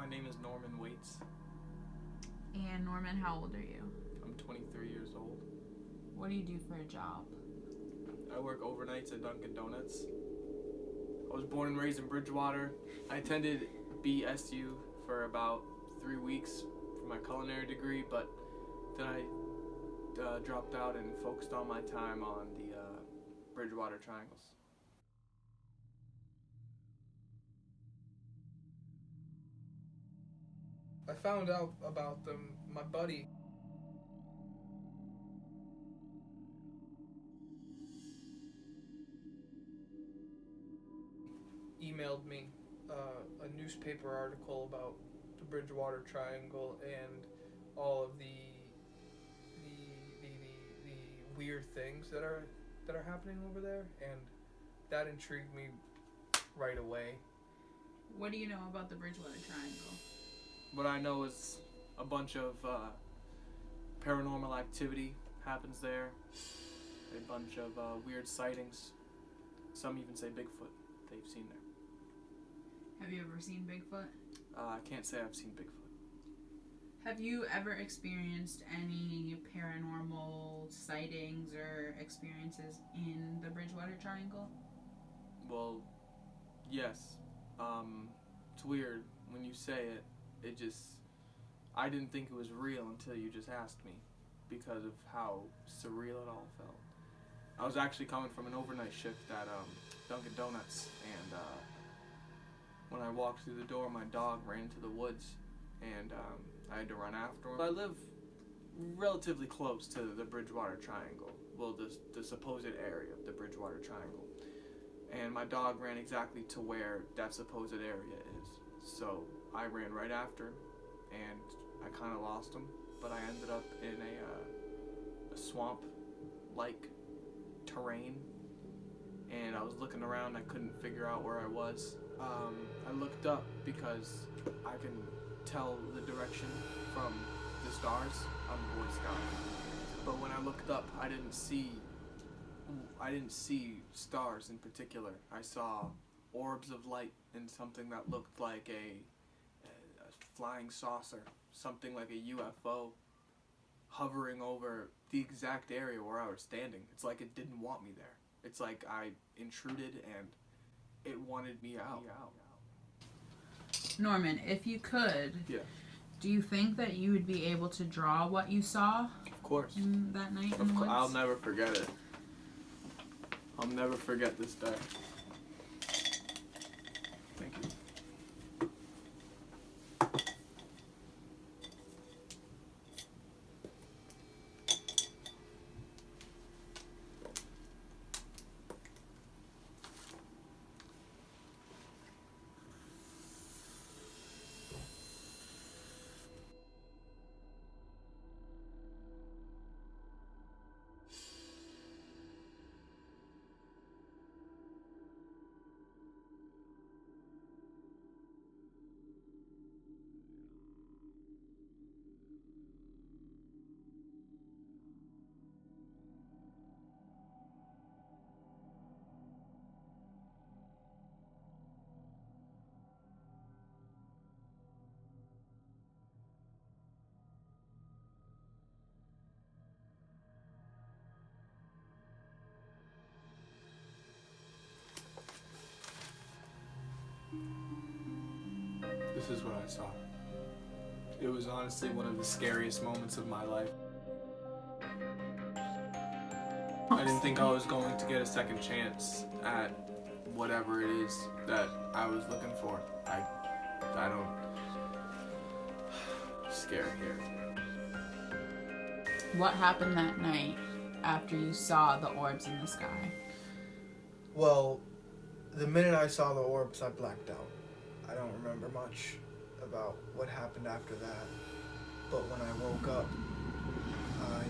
My name is Normun Waytez. And Norman, how old are you? I'm 23 years old. What do you do for a job? I work overnights at Dunkin' Donuts. I was born and raised in Bridgewater. I attended BSU for about 3 weeks for my culinary degree, but then I dropped out and focused all my time on the Bridgewater triangles. I found out about them. My buddy emailed me a newspaper article about the Bridgewater Triangle and all of the weird things that are happening over there, and that intrigued me right away. What do you know about the Bridgewater Triangle? What I know is a bunch of paranormal activity happens there. A bunch of weird sightings. Some even say Bigfoot they've seen there. Have you ever seen Bigfoot? I can't say I've seen Bigfoot. Have you ever experienced any paranormal sightings or experiences in the Bridgewater Triangle? Well, yes. It's weird when you say it. I didn't think it was real until you just asked me, because of how surreal it all felt. I was actually coming from an overnight shift at Dunkin' Donuts, and when I walked through the door, my dog ran into the woods, and I had to run after him. I live relatively close to the Bridgewater Triangle, well, the supposed area of the Bridgewater Triangle, and my dog ran exactly to where that supposed area is. So I ran right after him, and I kind of lost him, but I ended up in a swamp-like terrain, and I was looking around. I couldn't figure out where I was. I looked up because I can tell the direction from the stars. I'm a Boy Scout, but when I looked up, I didn't see stars in particular. I saw orbs of light and something that looked like a flying saucer, something like a UFO, hovering over the exact area where I was standing. It's like it didn't want me there. It's like I intruded and it wanted me out. Norman, if you could, Yeah. do you think that you would be able to draw what you saw Of course. that night in the woods? I'll never forget it. I'll never forget this day. Thank you. This is what I saw. It was honestly one of the scariest moments of my life. I didn't think I was going to get a second chance at whatever it is that I was looking for. I don't... scared here. What happened that night after you saw the orbs in the sky? Well, the minute I saw the orbs, I blacked out. I don't remember much about what happened after that. But when I woke up, I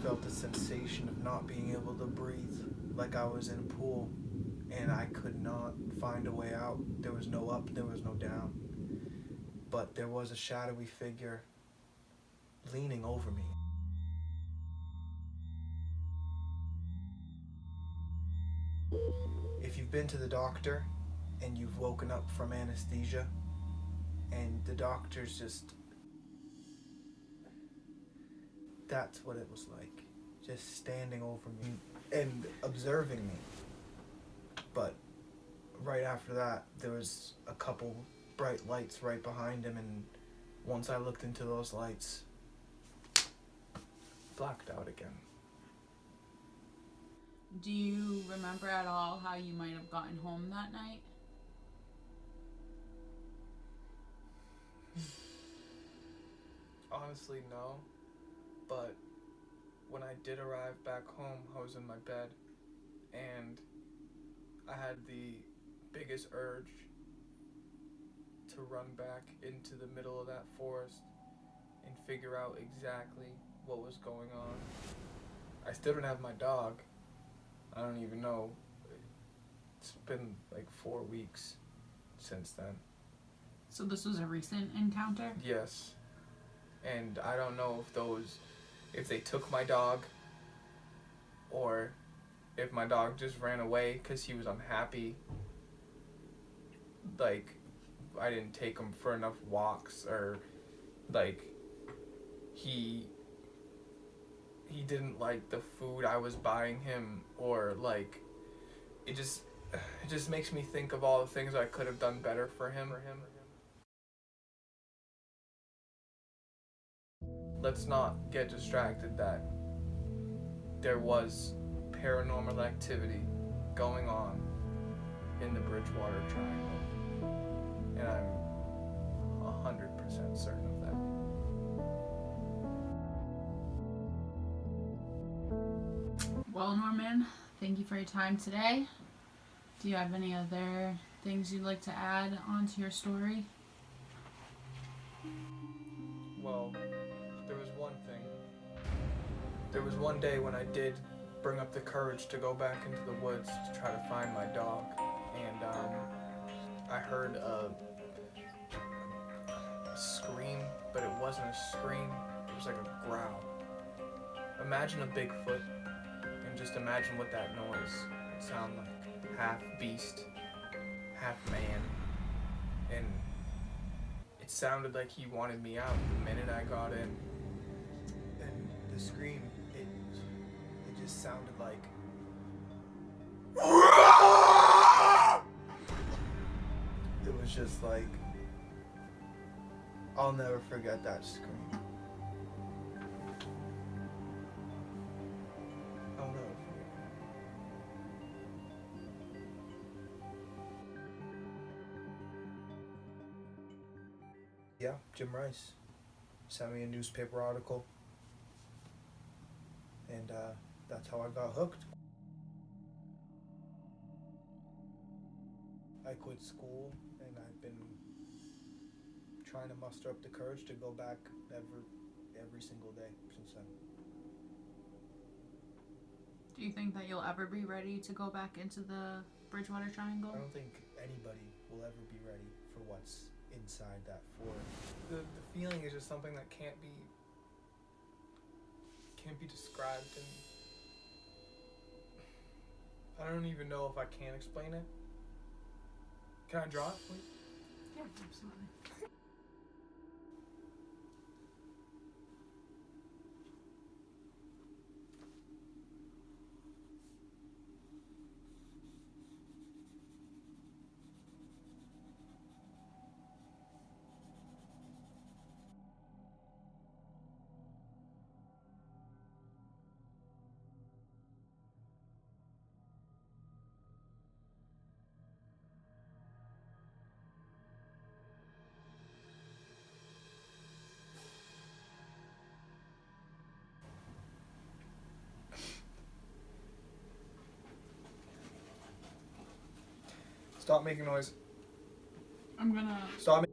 felt a sensation of not being able to breathe, like I was in a pool, and I could not find a way out. There was no up, there was no down. But there was a shadowy figure leaning over me. If you've been to the doctor and you've woken up from anesthesia And the doctors just... That's what it was like. Just standing over me and observing me. But right after that, there was a couple bright lights right behind him, and once I looked into those lights, blacked out again. Do you remember at all how you might have gotten home that night? Honestly, no. But when I did arrive back home, I was in my bed, and I had the biggest urge to run back into the middle of that forest and figure out exactly what was going on. I still don't have my dog. I don't even know. It's been like 4 weeks since then. So this was a recent encounter? Yes. And I don't know if they took my dog, or if my dog just ran away because he was unhappy. Like, I didn't take him for enough walks, or like he didn't like the food I was buying him, or like it just makes me think of all the things I could have done better for him. Let's not get distracted that there was paranormal activity going on in the Bridgewater Triangle, and I'm 100% certain of that. Well, Norman, thank you for your time today. Do you have any other things you'd like to add onto your story? Well, there was one thing. There was one day when I did bring up the courage to go back into the woods to try to find my dog, and I heard a scream, but it wasn't a scream, it was like a growl. Imagine a Bigfoot, and just imagine what that noise would sound like. Half beast, half man, and it sounded like he wanted me out the minute I got in. And the scream, it just sounded like... It was just like... I'll never forget that scream. I'll never forget. Yeah, Jim Rice sent me a newspaper article, and that's how I got hooked. I quit school, and I've been trying to muster up the courage to go back every single day since then. Do you think that you'll ever be ready to go back into the Bridgewater Triangle? I don't think anybody will ever be ready for what's inside that forest. The feeling is just something that can't be described, and I don't even know if I can explain it. Can I draw it, please? Yeah, absolutely. Stop making noise. I'm gonna... Stop